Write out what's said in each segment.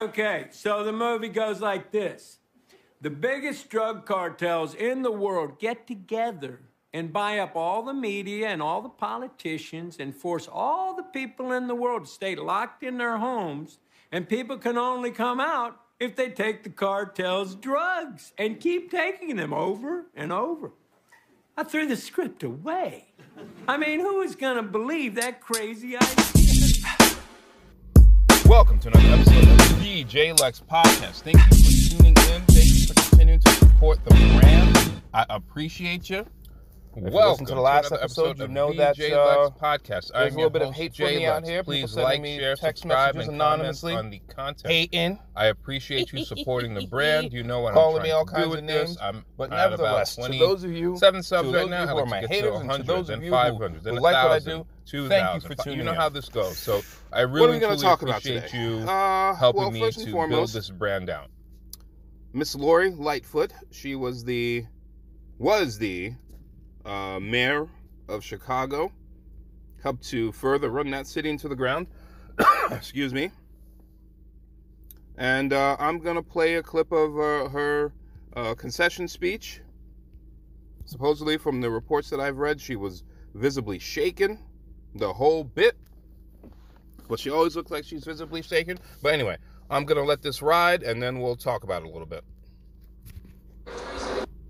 Okay, so the movie goes like this. The biggest drug cartels in the world get together and buy up all the media and all the politicians and force all the people in the world to stay locked in their homes, and people can only come out if they take the cartel's drugs and keep taking them over and over. I threw the script away. I mean, who is going to believe that crazy idea? Welcome to another episode of the Jay Lex Podcast. Thank you for tuning in. Thank you for continuing to support the brand. I appreciate you. Welcome to the last episode. You know that Jay Lex Podcast. There's a little bit of hate for me out here. Please like, share, subscribe, and anonymously on the content. Hating. I appreciate you supporting the brand. You know what I'm trying all to kinds do with of names. But nevertheless, to those of you 7 subs right now, who are my haters, and to those of you who like what I do, thank you for tuning in. You know how this goes. So I really truly appreciate you helping me to build this brand out. Miss Lori Lightfoot, she was the mayor of Chicago, helped to further run that city into the ground. Excuse me. And I'm going to play a clip of her concession speech. Supposedly, from the reports that I've read, she was visibly shaken the whole bit. But she always looks like she's visibly shaken. But anyway, I'm going to let this ride, and then we'll talk about it a little bit.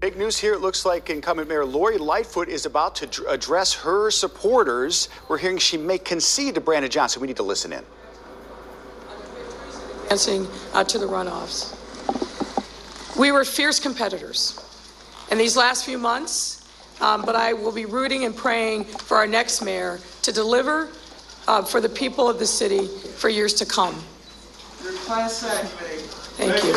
Big news here. It looks like incumbent Mayor Lori Lightfoot is about to address her supporters. We're hearing she may concede to Brandon Johnson. We need to listen in. Advancing to the runoffs. We were fierce competitors in these last few months, but I will be rooting and praying for our next mayor to deliver for the people of the city for years to come. Your class act. Thank you.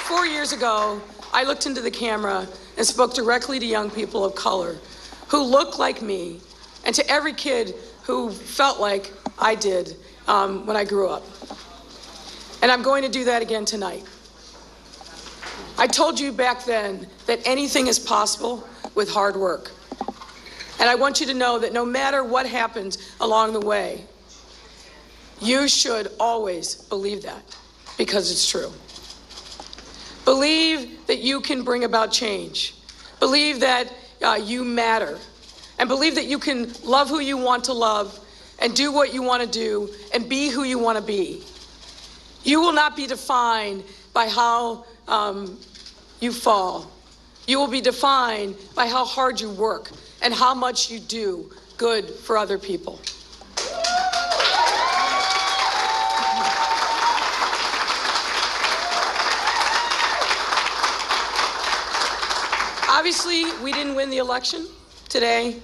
Four years ago, I looked into the camera and spoke directly to young people of color who look like me, and to every kid who felt like I did when I grew up. And I'm going to do that again tonight. I told you back then that anything is possible with hard work. And I want you to know that no matter what happens along the way, you should always believe that, because it's true. Believe that you can bring about change. Believe that you matter. And believe that you can love who you want to love and do what you want to do and be who you want to be. You will not be defined by how you fall. You will be defined by how hard you work and how much you do good for other people. Obviously, we didn't win the election today,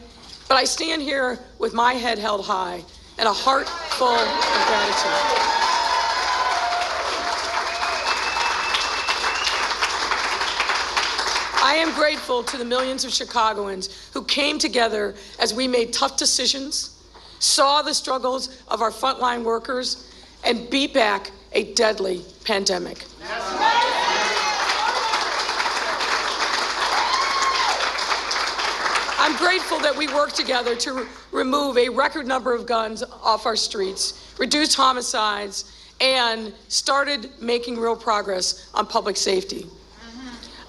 but I stand here with my head held high and a heart full of gratitude. I am grateful to the millions of Chicagoans who came together as we made tough decisions, saw the struggles of our frontline workers, and beat back a deadly pandemic. I'm grateful that we worked together to remove a record number of guns off our streets, reduced homicides, and started making real progress on public safety.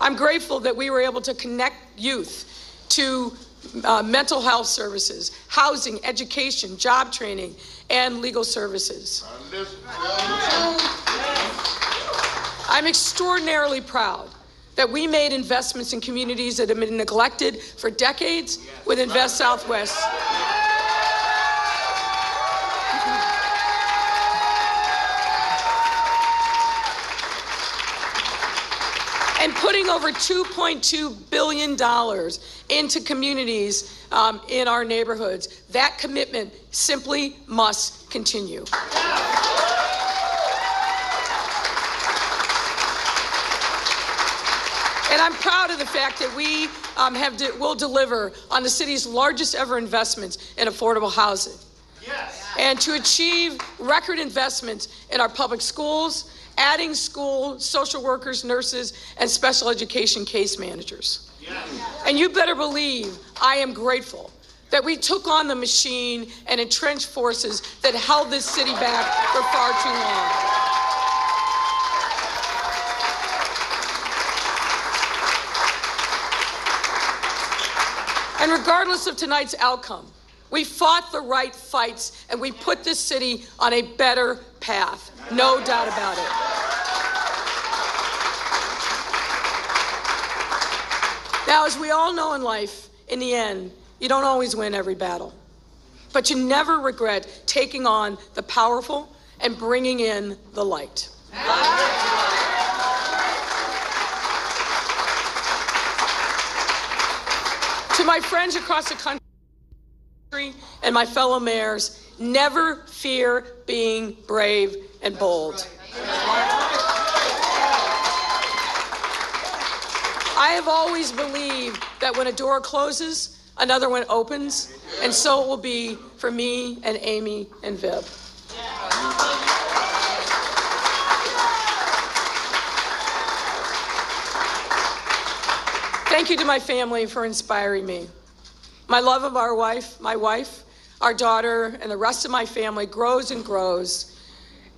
I'm grateful that we were able to connect youth to mental health services, housing, education, job training, and legal services. I'm extraordinarily proud that we made investments in communities that have been neglected for decades with Invest Southwest. And putting over $2.2 billion into communities in our neighborhoods. That commitment simply must continue. And I'm proud of the fact that we will deliver on the city's largest ever investments in affordable housing. Yes. And to achieve record investments in our public schools, adding school social workers, nurses, and special education case managers. And you better believe I am grateful that we took on the machine and entrenched forces that held this city back for far too long. And regardless of tonight's outcome, we fought the right fights and we put this city on a better path. No doubt about it. Now, as we all know in life, in the end, you don't always win every battle, but you never regret taking on the powerful and bringing in the light. To my friends across the country and my fellow mayors, never fear being brave and bold. I have always believed that when a door closes, another one opens, and so it will be for me and Amy and Viv. Thank you to my family for inspiring me. My love of my wife, our daughter, and the rest of my family grows and grows,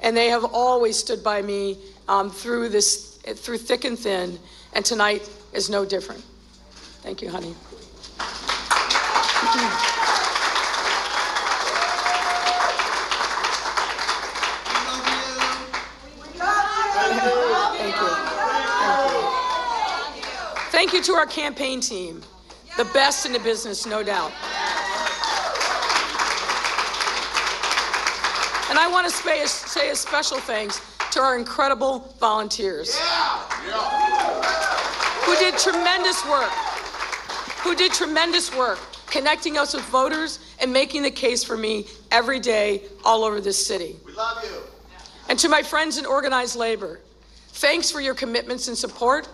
and they have always stood by me through thick and thin, and tonight is no different. Thank you, honey. Thank you to our campaign team, the best in the business, no doubt. And I want to say a special thanks to our incredible volunteers who did tremendous work connecting us with voters and making the case for me every day all over this city. We love you. And to my friends in organized labor, thanks for your commitments and support.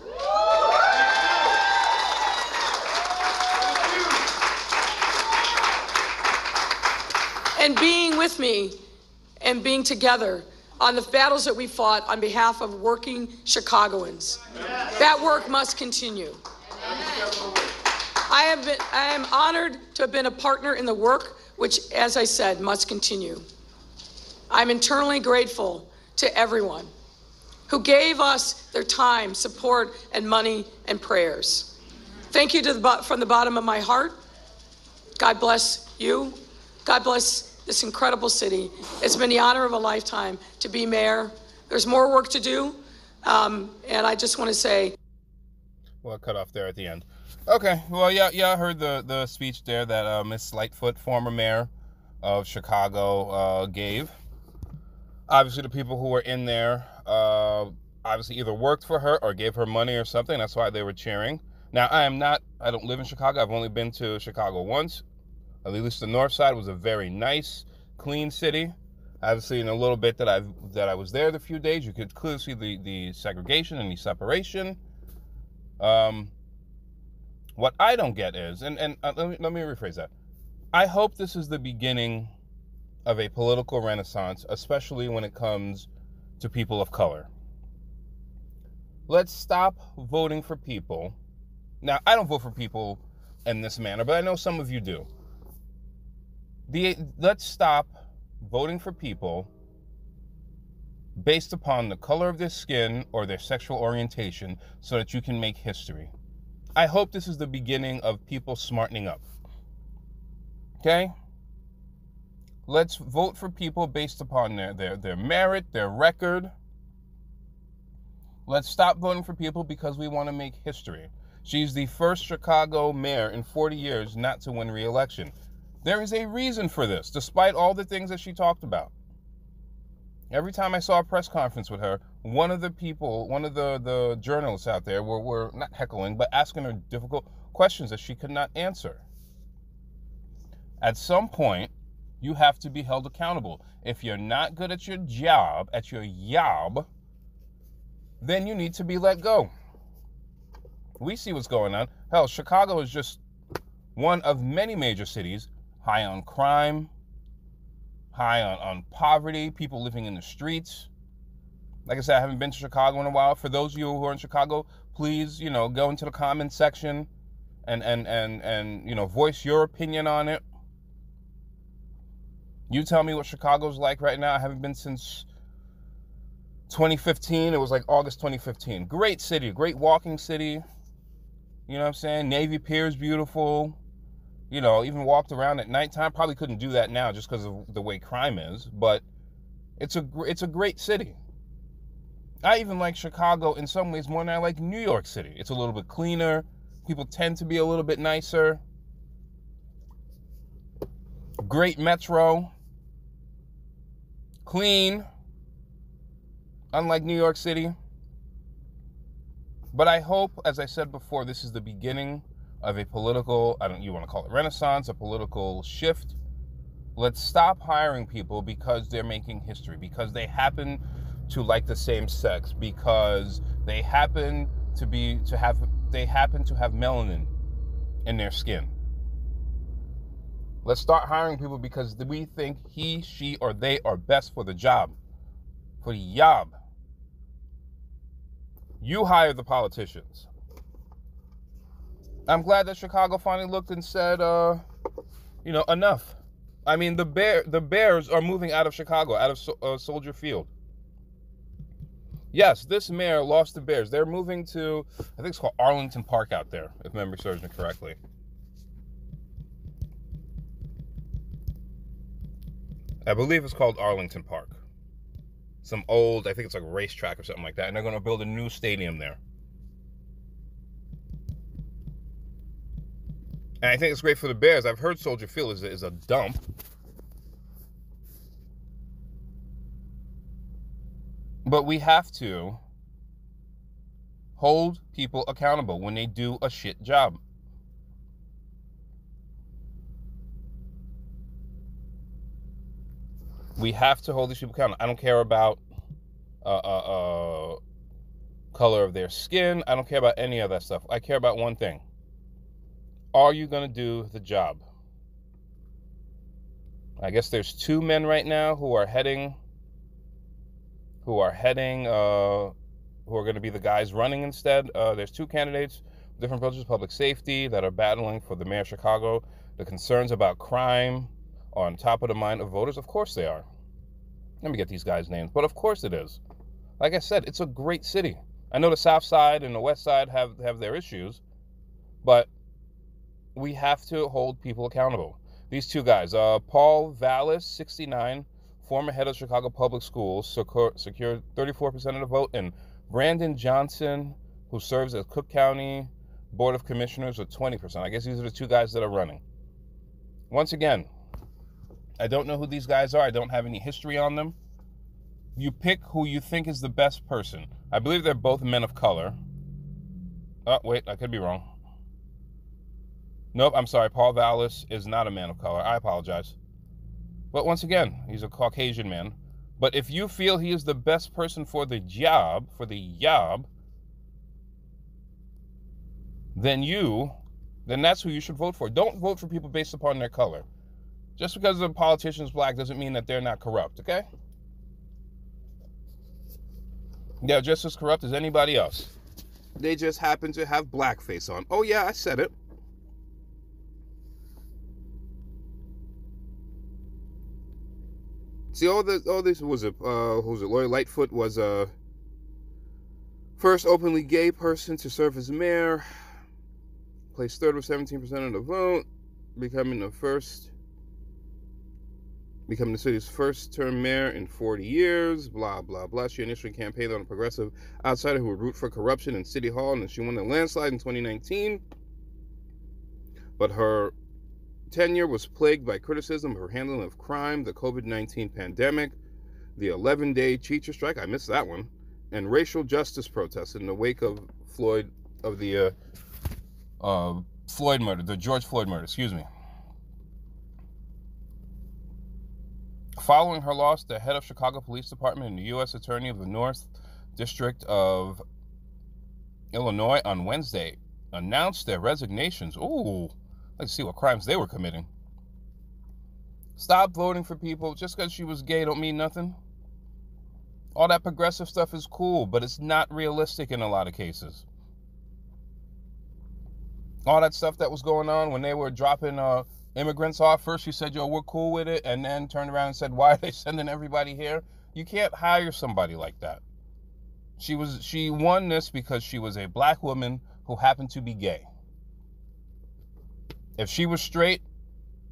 And being with me and being together on the battles that we fought on behalf of working Chicagoans. That work must continue. I am honored to have been a partner in the work, which, as I said, must continue. I'm eternally grateful to everyone who gave us their time, support, and money and prayers. Thank you from the bottom of my heart. God bless you. God bless this incredible city. It's been the honor of a lifetime to be mayor. There's more work to do, and I just want to say. Well, cut off there at the end. Okay, well, yeah, I heard the speech there that Miss Lightfoot, former mayor of Chicago, gave. Obviously, the people who were in there obviously either worked for her or gave her money or something. That's why they were cheering. Now, I don't live in Chicago. I've only been to Chicago once. At least the north side was a very nice, clean city. Obviously, in a little bit that I was there the few days, you could clearly see the segregation and the separation. What I don't get is, and let me rephrase that. I hope this is the beginning of a political renaissance, especially when it comes to people of color. Let's stop voting for people. Now, I don't vote for people in this manner, but I know some of you do. Let's stop voting for people based upon the color of their skin or their sexual orientation so that you can make history. I hope this is the beginning of people smartening up. Okay? Let's vote for people based upon their merit, their record. Let's stop voting for people because we want to make history. She's the first Chicago mayor in 40 years not to win re-election. There is a reason for this, despite all the things that she talked about. Every time I saw a press conference with her, one of the journalists out there were not heckling, but asking her difficult questions that she could not answer. At some point, you have to be held accountable. If you're not good at your job, then you need to be let go. We see what's going on. Hell, Chicago is just one of many major cities high on crime, high on poverty, people living in the streets. Like I said, I haven't been to Chicago in a while. For those of you who are in Chicago, please, go into the comments section and you know, voice your opinion on it. You tell me what Chicago's like right now. I haven't been since 2015. It was like August 2015. Great city, great walking city. You know what I'm saying? Navy Pier's beautiful. You know, even walked around at nighttime. Probably couldn't do that now just because of the way crime is, but it's a great city. I even like Chicago in some ways more than I like New York City. It's a little bit cleaner. People tend to be a little bit nicer. Great metro. Clean. Unlike New York City. But I hope, as I said before, this is the beginning of a political, you want to call it renaissance, a political shift. Let's stop hiring people because they're making history, because they happen to like the same sex, because they happen to have melanin in their skin. Let's start hiring people because we think he, she, or they are best for the job, for the job. You hire the politicians. I'm glad that Chicago finally looked and said, enough. I mean, the Bears are moving out of Chicago, out of Soldier Field. Yes, this mayor lost the Bears. They're moving to, I think it's called Arlington Park out there, if memory serves me correctly. I believe it's called Arlington Park. Some old, I think it's like a racetrack or something like that, and they're going to build a new stadium there. And I think it's great for the Bears. I've heard Soldier Field is a dump. But we have to hold people accountable when they do a shit job. We have to hold these people accountable. I don't care about color of their skin. I don't care about any of that stuff. I care about one thing. Are you going to do the job? I guess there's 2 men right now who are going to be the guys running instead. There's 2 candidates, different approaches to public safety, that are battling for the mayor of Chicago. The concerns about crime are on top of the mind of voters. Of course they are. Let me get these guys' names, but of course it is. Like I said, it's a great city. I know the South Side and the West Side have their issues, but we have to hold people accountable. These 2 guys, Paul Vallis, 69, former head of Chicago Public Schools, secured 34% of the vote, and Brandon Johnson, who serves as Cook County Board of Commissioners, with 20%. I guess these are the 2 guys that are running. Once again, I don't know who these guys are. I don't have any history on them. You pick who you think is the best person. I believe they're both men of color. Oh, wait, I could be wrong. Nope, I'm sorry. Paul Vallis is not a man of color. I apologize. But once again, he's a Caucasian man. But if you feel he is the best person for the job, then that's who you should vote for. Don't vote for people based upon their color. Just because the politician's black doesn't mean that they're not corrupt, okay? They're just as corrupt as anybody else. They just happen to have blackface on. Oh yeah, I said it. See, all this was Lori Lightfoot was a first openly gay person to serve as mayor, placed 3rd with 17% of the vote, becoming the city's first-term mayor in 40 years, blah, blah, blah. She initially campaigned on a progressive outsider who would root for corruption in City Hall, and then she won a landslide in 2019. But her tenure was plagued by criticism of her handling of crime, the COVID-19 pandemic, the 11-day teacher strike, I missed that one, and racial justice protests in the wake of the George Floyd murder, excuse me. Following her loss, the head of Chicago Police Department and the U.S. Attorney of the North District of Illinois on Wednesday announced their resignations. Ooh, let's see what crimes they were committing. Stop voting for people. Just because she was gay don't mean nothing. All that progressive stuff is cool, but it's not realistic in a lot of cases. all that stuff that was going on when they were dropping immigrants off. First you said, yo, we're cool with it, and then turned around and said, why are they sending everybody here? You can't hire somebody like that. She won this because she was a black woman who happened to be gay. If she was straight,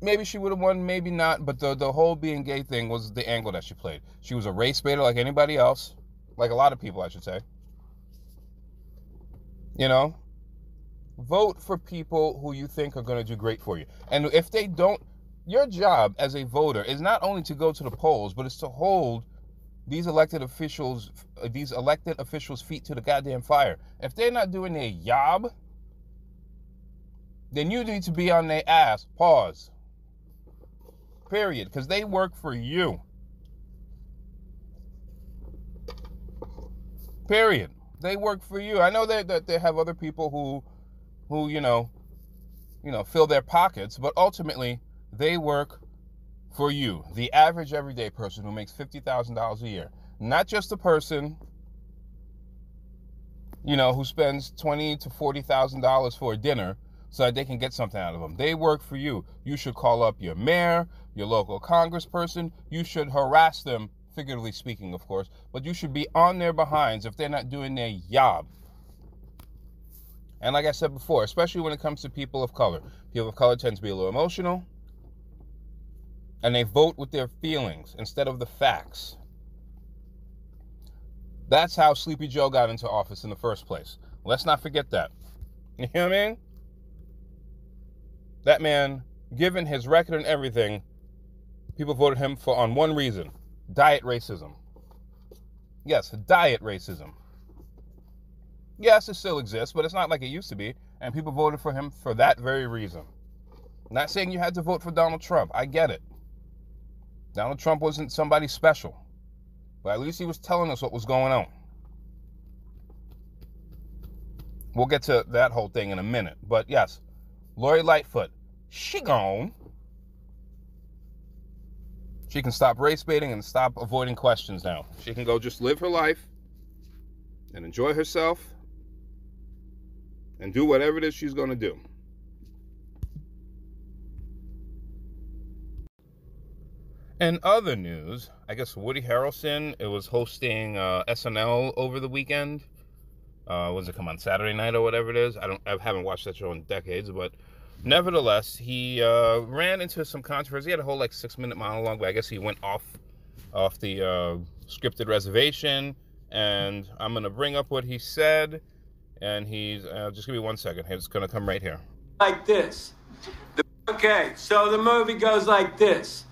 maybe she would have won, maybe not, but the whole being gay thing was the angle that she played. She was a race baiter like anybody else, like a lot of people, I should say. You know, vote for people who you think are going to do great for you. And if they don't, your job as a voter is not only to go to the polls, but it's to hold these elected officials' feet to the goddamn fire. If they're not doing their job, then you need to be on their ass. Pause. Period. Because they work for you. Period. They work for you. I know that they have other people who you know, fill their pockets, but ultimately they work for you, the average everyday person who makes $50,000 a year. Not just the person, who spends $20,000 to $40,000 for a dinner so that they can get something out of them. They work for you. You should call up your mayor, your local congressperson. You should harass them, figuratively speaking, of course, but you should be on their behinds if they're not doing their job. And like I said before, especially when it comes to people of color tend to be a little emotional, and they vote with their feelings instead of the facts. That's how Sleepy Joe got into office in the first place. Let's not forget that. You know what I mean? That man, given his record and everything, people voted him on one reason: diet racism. Yes, diet racism. Yes, it still exists, but it's not like it used to be, and people voted for him for that very reason. Not saying you had to vote for Donald Trump. I get it. Donald Trump wasn't somebody special, but at least he was telling us what was going on. We'll get to that whole thing in a minute, but yes, Lori Lightfoot, she gone. She can stop race baiting and stop avoiding questions now. She can go just live her life and enjoy herself and do whatever it is she's going to do. In other news, I guess Woody Harrelson, it was hosting SNL over the weekend. Was it come on Saturday night or whatever it is? I haven't watched that show in decades, but nevertheless, he ran into some controversy. He had a whole 6-minute monologue, but I guess he went off the scripted reservation, and I'm going to bring up what he said, and he's, just give me 1 second. It's going to come right here. Like this. Okay, so the movie goes like this.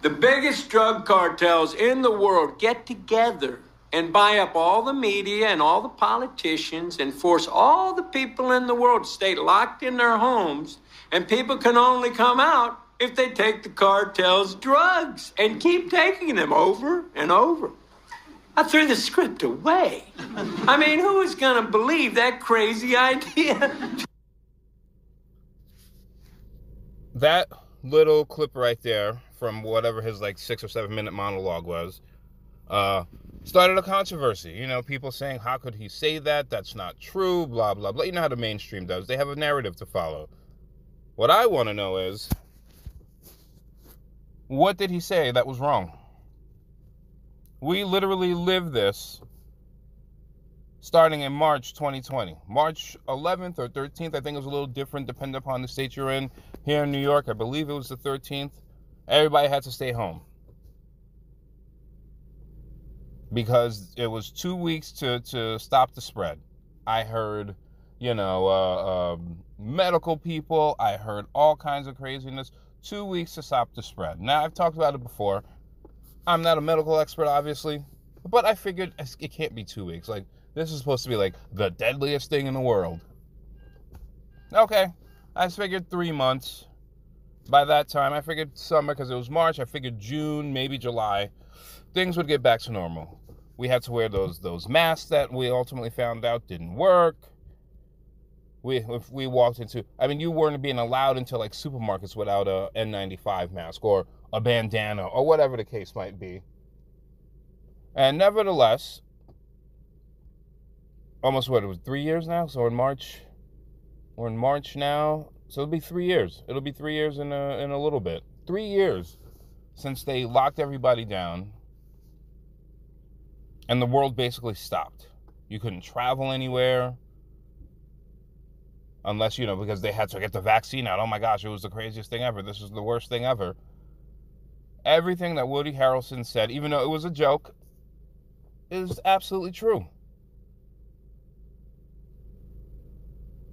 The biggest drug cartels in the world get together and buy up all the media and all the politicians and force all the people in the world to stay locked in their homes, and people can only come out if they take the cartel's drugs and keep taking them over and over. I threw the script away. I mean, who is going to believe that crazy idea? That little clip right there from whatever his 6 or 7 minute monologue was, started a controversy. People saying, how could he say that? That's not true, blah, blah, blah. You know how the mainstream does. They have a narrative to follow. What I want to know is, what did he say that was wrong? We literally lived this starting in March 2020. March 11th or 13th, I think it was a little different depending upon the state you're in. Here in New York, I believe it was the 13th. Everybody had to stay home because it was 2 weeks to stop the spread. I heard, medical people. I heard all kinds of craziness. 2 weeks to stop the spread. Now, I've talked about it before. I'm not a medical expert, obviously, but I figured it can't be 2 weeks. This is supposed to be the deadliest thing in the world. Okay, I figured 3 months. By that time, I figured summer because it was March. I figured June, maybe July, things would get back to normal. We had to wear those masks that we ultimately found out didn't work. If we walked into, you weren't being allowed into supermarkets without a N95 mask or a bandana or whatever the case might be. And nevertheless, almost it was 3 years now. So in March, We're in March now, so it'll be 3 years. It'll be 3 years in a little bit. 3 years since they locked everybody down, and the world basically stopped. You couldn't travel anywhere unless, because they had to get the vaccine out. Oh my gosh, it was the craziest thing ever. This is the worst thing ever. Everything that Woody Harrelson said, even though it was a joke, is absolutely true.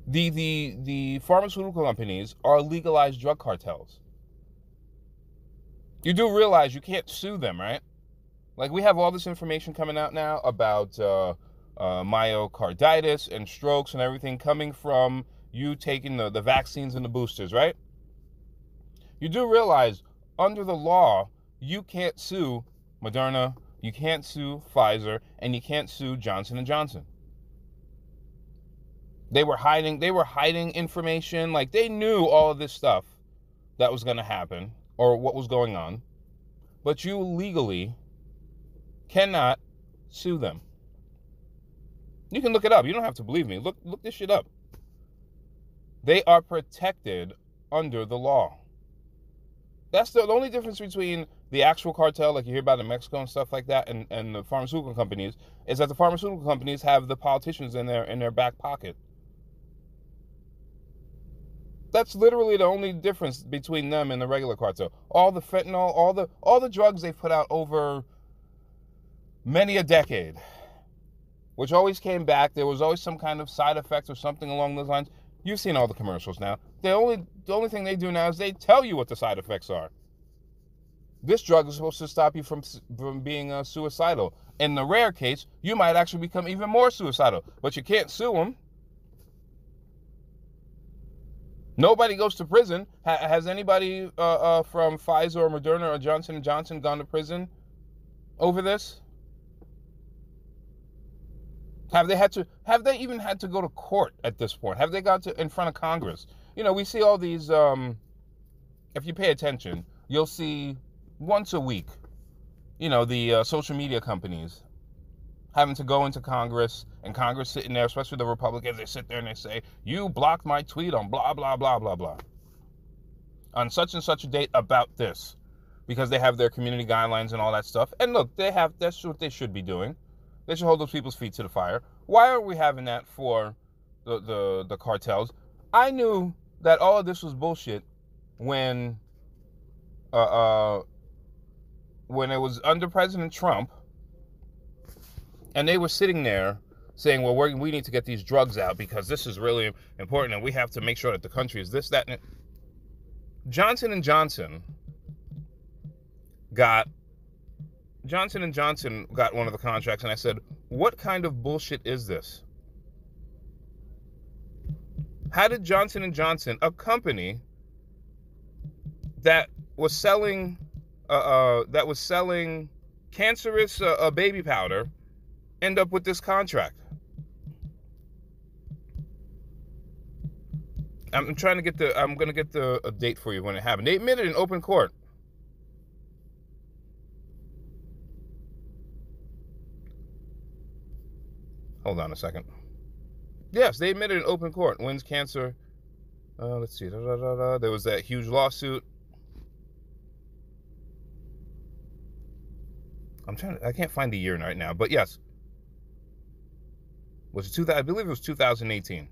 The pharmaceutical companies are legalized drug cartels. You do realize you can't sue them, right? Like, we have all this information coming out now about myocarditis and strokes and everything coming from you taking the vaccines and the boosters, right? You do realize, under the law, you can't sue Moderna, you can't sue Pfizer, and you can't sue Johnson & Johnson. They were hiding information. Like, they knew all of this stuff that was going to happen or what was going on, but you legally cannot sue them. You can look it up. You don't have to believe me. Look this shit up. They are protected under the law. That's the only difference between the actual cartel, like you hear about in Mexico and stuff like that, and the pharmaceutical companies, is that the pharmaceutical companies have the politicians in their back pocket. That's literally the only difference between them and the regular cartel. All the fentanyl, all the drugs they've put out over many a decade, which always came back. There was always some kind of side effects or something along those lines. You've seen all the commercials now. The only thing they do now is they tell you what the side effects are. This drug is supposed to stop you from being suicidal. In the rare case, you might actually become even more suicidal, but you can't sue them. Nobody goes to prison. Has anybody from Pfizer or Moderna or Johnson & Johnson gone to prison over this? Have they even had to go to court at this point? Have they got in front of Congress? We see all these, if you pay attention, you'll see once a week, the social media companies having to go into Congress, and Congress sitting there, especially the Republicans, they sit there and they say, you blocked my tweet on blah, blah, blah, blah, blah, on such and such a date about this, because they have their community guidelines and all that stuff. And look, that's what they should be doing. They should hold those people's feet to the fire. Why aren't we having that for the cartels? I knew that all of this was bullshit when it was under President Trump, and they were sitting there saying, well, we need to get these drugs out because this is really important, and we have to make sure that the country is this, that, and it. Johnson & Johnson got one of the contracts, and I said, what kind of bullshit is this? How did Johnson & Johnson, a company that was selling cancerous baby powder, end up with this contract? I'm going to get a date for you when it happened. They admitted in open court. Hold on a second. Yes, they admitted in open court. Wins cancer. Let's see. There was that huge lawsuit. I can't find the year right now, but yes. I believe it was 2018.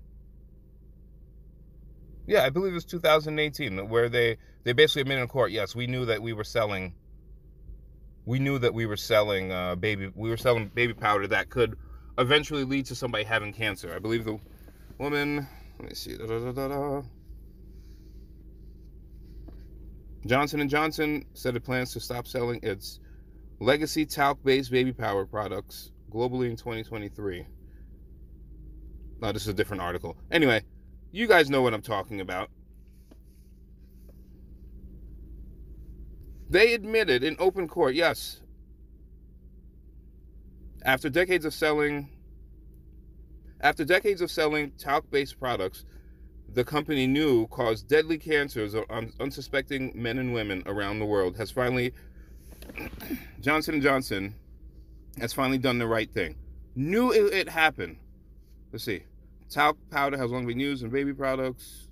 Yeah, I believe it was 2018, where they basically admitted in court, yes, we knew that we were selling baby powder that could eventually lead to somebody having cancer. I believe the woman, let me see, Johnson & Johnson said it plans to stop selling its legacy talc-based baby powder products globally in 2023. No, this is a different article. Anyway, you guys know what I'm talking about. They admitted in open court, yes, after decades of selling talc-based products, the company knew caused deadly cancers on unsuspecting men and women around the world, Johnson & Johnson has finally done the right thing. Knew it happened. Let's see. Talc powder has long been used in baby products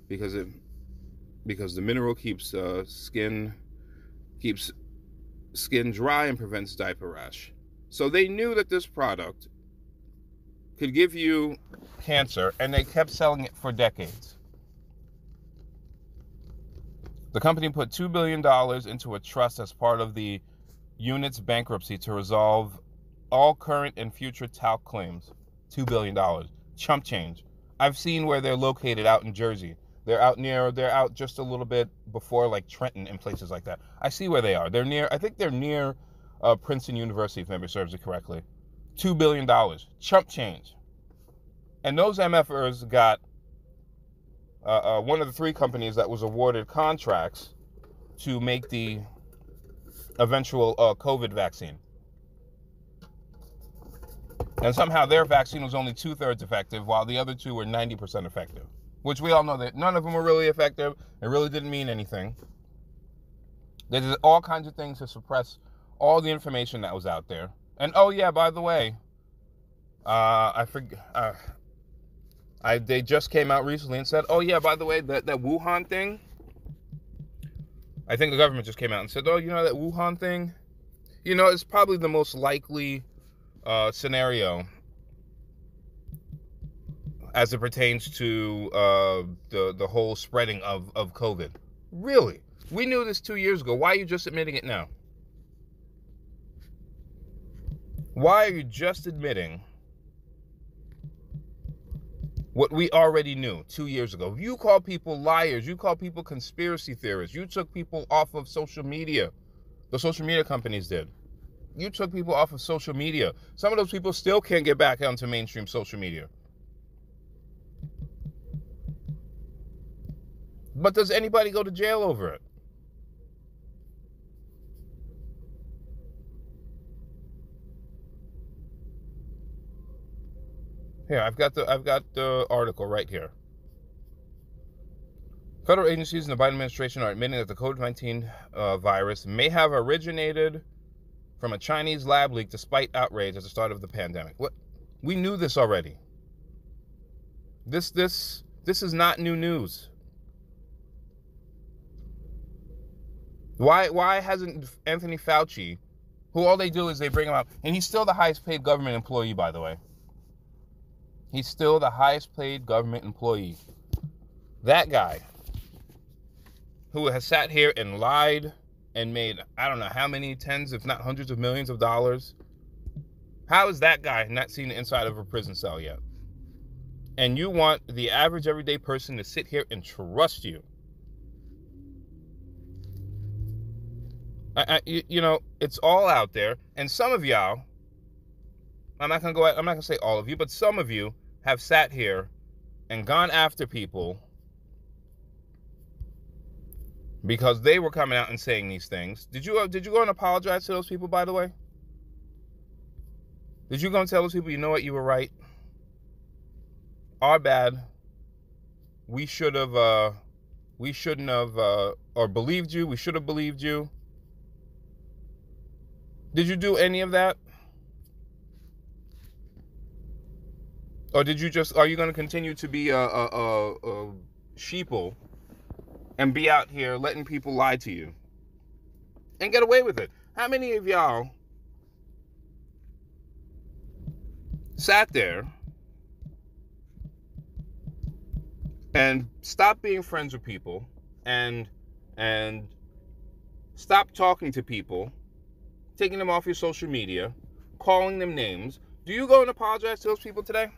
because the mineral keeps skin dry and prevents diaper rash. So they knew that this product could give you cancer, and they kept selling it for decades. The company put $2 billion into a trust as part of the unit's bankruptcy to resolve all current and future talc claims. $2 billion. Chump change. I've seen where they're located out in Jersey. They're out just a little bit before like Trenton and places like that. I see where they are. I think they're near Princeton University, if memory serves it correctly. $2 billion. Chump change. And those MFers got one of the three companies that was awarded contracts to make the eventual COVID vaccine. And somehow their vaccine was only 2/3 effective, while the other two were 90% effective. Which we all know that none of them were really effective. It really didn't mean anything. They did all kinds of things to suppress all the information that was out there. And oh yeah, by the way, they just came out recently and said, oh yeah, by the way, that Wuhan thing, I think the government just came out and said, oh, that Wuhan thing, it's probably the most likely scenario as it pertains to the whole spreading of COVID. Really? We knew this 2 years ago. Why are you just admitting it now? Why are you just admitting what we already knew 2 years ago? You call people liars. You call people conspiracy theorists. You took people off of social media. The social media companies did. You took people off of social media. Some of those people still can't get back onto mainstream social media. But does anybody go to jail over it? Here, I've got the article right here. Federal agencies and the Biden administration are admitting that the COVID-19 virus may have originated from a Chinese lab leak despite outrage at the start of the pandemic. What? We knew this already. This is not new news. Why hasn't Anthony Fauci, who all they do is they bring him out, and he's still the highest paid government employee, by the way. He's still the highest paid government employee. That guy who has sat here and lied and made, I don't know how many tens, if not hundreds of millions of dollars. How is that guy not seen the inside of a prison cell yet? And you want the average everyday person to sit here and trust you. It's all out there. And some of y'all, I'm not gonna say all of you, but some of you have sat here and gone after people because they were coming out and saying these things. Did you go and apologize to those people, by the way? Did you go and tell those people, you know what, you were right? Our bad. We shouldn't have, or believed you. We should have believed you. Did you do any of that? Or are you going to continue to be a sheeple and be out here letting people lie to you and get away with it? How many of y'all sat there and stopped being friends with people and stopped talking to people, taking them off your social media, calling them names? Do you go and apologize to those people today?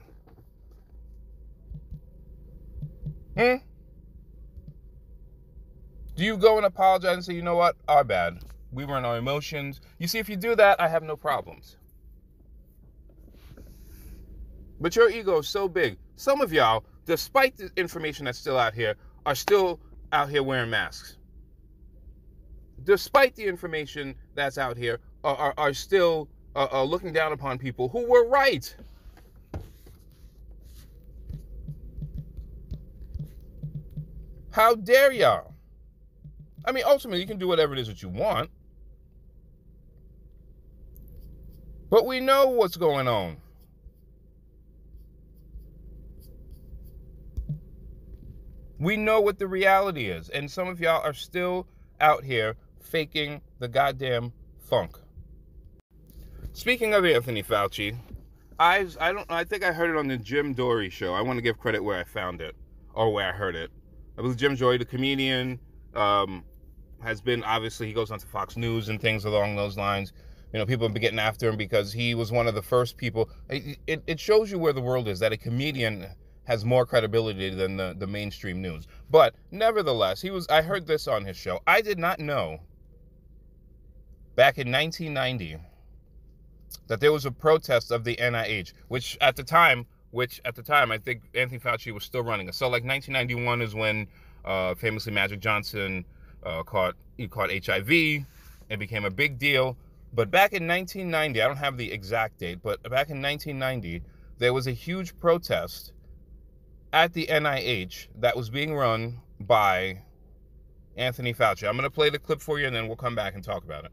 Do you go and apologize and say, you know what, our bad. We were in our emotions. You see, if you do that, I have no problems. But your ego is so big. Some of y'all, despite the information that's still out here, are still out here wearing masks. Despite the information that's out here, are still looking down upon people who were right. How dare y'all? I mean, ultimately, you can do whatever it is that you want. But we know what's going on. We know what the reality is, and some of y'all are still out here faking the goddamn funk. Speaking of Anthony Fauci, I think I heard it on the Jim Dory show. I want to give credit where I found it, or where I heard it. It was Jim Dory, the comedian, has been, obviously, he goes on to Fox News and things along those lines. You know, people have been getting after him because he was one of the first people. It shows you where the world is, that a comedian has more credibility than the mainstream news. But nevertheless, I heard this on his show. I did not know back in 1990 that there was a protest of the NIH, which at the time I think Anthony Fauci was still running it. So like 1991 is when famously Magic Johnson caught HIV. It became a big deal. But back in 1990, I don't have the exact date, but back in 1990, there was a huge protest at the NIH that was being run by Anthony Fauci. I'm going to play the clip for you, and then we'll come back and talk about it.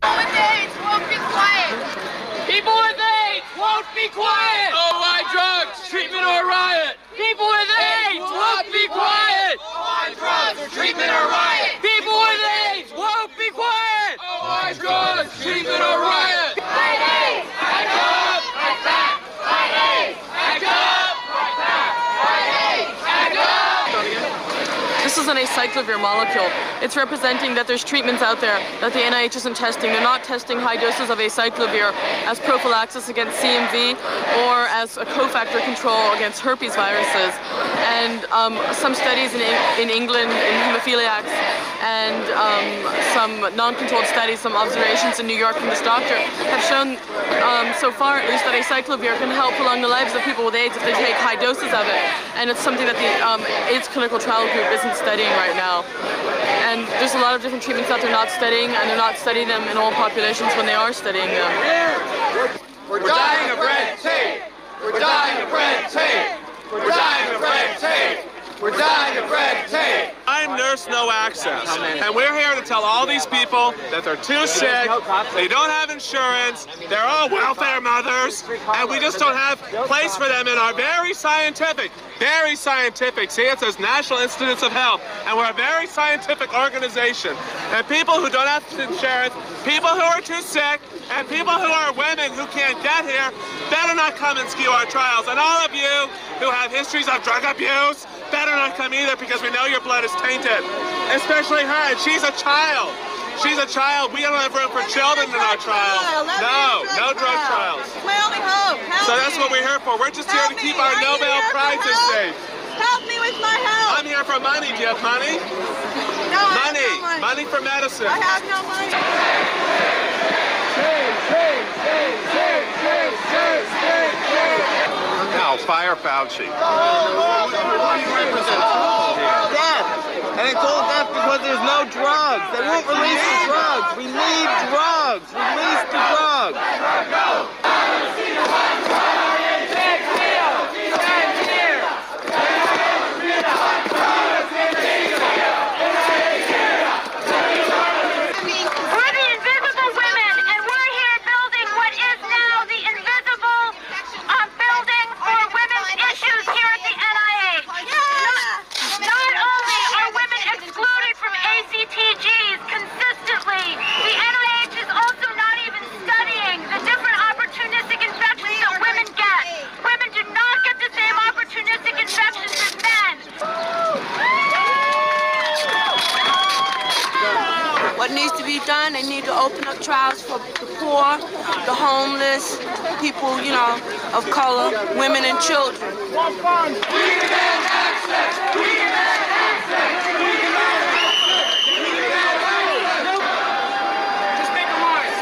People with AIDS won't be quiet. People with AIDS won't be quiet. Oh, why drugs? Treatment or riot? People with AIDS won't be quiet. Oh, why drugs? Treatment or riot? People with AIDS won't be quiet. Oh, why drugs? Treatment or riot? Fight AIDS. Act up. Fight back. Fight AIDS. Act up. Fight back. Fight AIDS. Act up. This is an acyclovir molecule. It's representing that there's treatments out there that the NIH isn't testing. They're not testing high doses of acyclovir as prophylaxis against CMV or as a cofactor control against herpes viruses. And some studies in England in hemophiliacs and some non-controlled studies, some observations in New York from this doctor have shown, so far at least, that acyclovir can help prolong the lives of people with AIDS if they take high doses of it. And it's something that the AIDS clinical trial group isn't studying right now. And there's a lot of different treatments that they're not studying, and they're not studying them in all populations when they are studying them. We're dying of red tape. We're dying of red tape. We're dying of red tape. We're dying of red tape. I'm Nurse No Access, and we're here to tell all these people that they're too sick, they don't have insurance, they're all welfare mothers, and we just don't have place for them in our very scientific, see, it says National Institutes of Health, and we're a very scientific organization. And people who don't have insurance, people who are too sick, and people who are women who can't get here, better not come and skew our trials. And all of you who have histories of drug abuse, better not come either, because we know your blood is tainted. Especially her, and she's a child. She's a child. We don't have room for children in our trials. No drug trials. My only hope. So that's what we're here for. We're just here to keep our Nobel Prizes safe. Help me with my health. I'm here for money. Do you have money? No, I Money. have no money. Money for medicine. I have no money. Now, fire Fauci. Death. And it's all death because there's no drugs. They won't release the drugs. We need drugs. Release the drugs. We're the invisible women, and we're here building what is now the invisible building for women's issues here at the NIH. Not only are women excluded from ACTGs consistently, the NIH is also not even studying the different opportunistic infections that women get. Women do not get the same opportunistic infections as men. What needs to be done, they need to open up trials for the poor, the homeless, people, of color, women and children. Just make a line.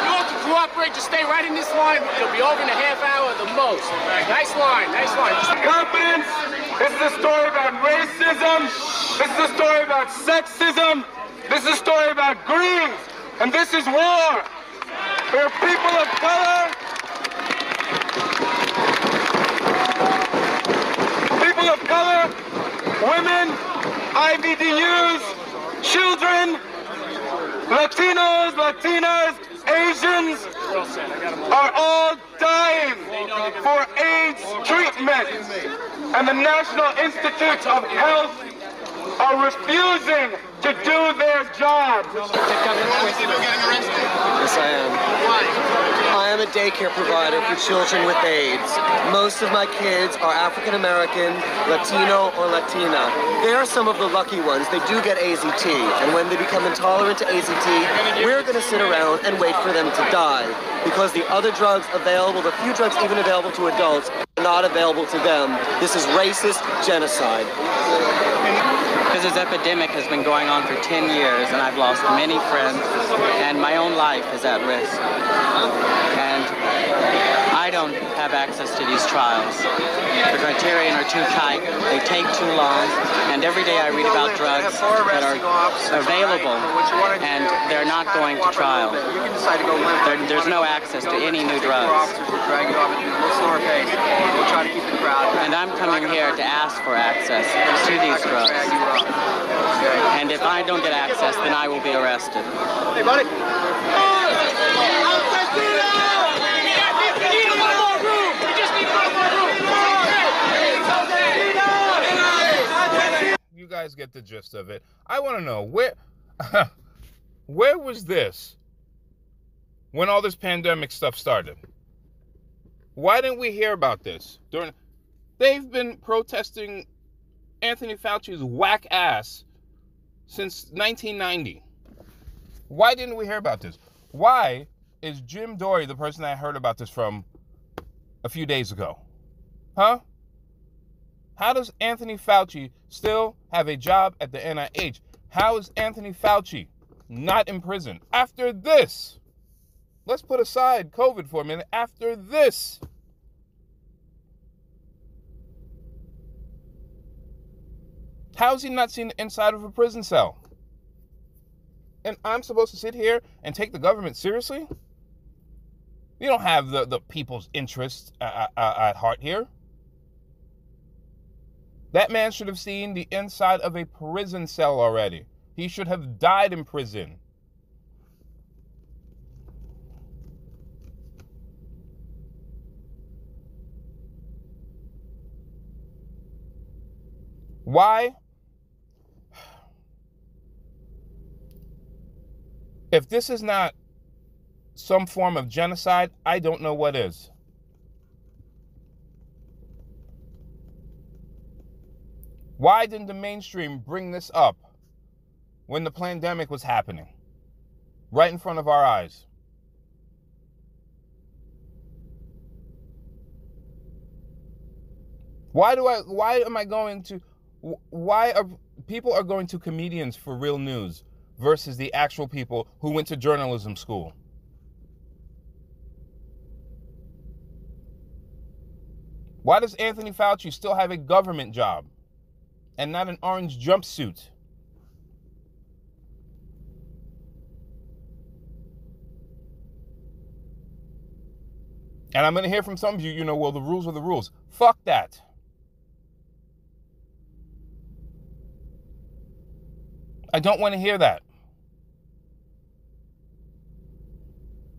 You all can cooperate. Just stay right in this line. It'll be over in a half hour at the most. Nice line. Confidence. This is a story about racism. This is a story about sexism. This is a story about greed. And this is war. There are people of color. People of color, women, IVDUs, children, Latinas, Asians are all dying for AIDS. AIDS treatment. And the National Institutes of Health are refusing to do their job. Yes, I am. Why? I am a daycare provider for children with AIDS. Most of my kids are African American, Latino, or Latina. They are some of the lucky ones. They do get AZT, and when they become intolerant to AZT, we're going to sit around and wait for them to die, because the other drugs available, the few drugs even available to adults, are not available to them. This is racist genocide. Because this epidemic has been going on for 10 years, and I've lost many friends, and my own life is at risk. And I don't have access to these trials. The criteria are too tight, they take too long, and every day I read about drugs that are available, and they're not going to trial. There's no access to any new drugs. And I'm coming here to ask for access to these drugs. And if I don't get access, then I will be arrested. Hey, buddy. You guys get the gist of it. I want to know, where was this when all this pandemic stuff started? Why didn't we hear about this? They've been protesting Anthony Fauci's whack ass since 1990. Why didn't we hear about this? Why is Jim Dory the person I heard about this from a few days ago? Huh? How does Anthony Fauci still have a job at the NIH? How is Anthony Fauci not in prison after this? Let's put aside COVID for a minute. After this, how is he not seen the inside of a prison cell? And I'm supposed to sit here and take the government seriously? You don't have the people's interests at heart here. That man should have seen the inside of a prison cell already. He should have died in prison. Why? If this is not some form of genocide, I don't know what is. Why didn't the mainstream bring this up when the pandemic was happening? Right in front of our eyes. Why are people going to comedians for real news versus the actual people who went to journalism school? Why does Anthony Fauci still have a government job and not an orange jumpsuit? And I'm going to hear from some of you, well, the rules are the rules. Fuck that. I don't want to hear that.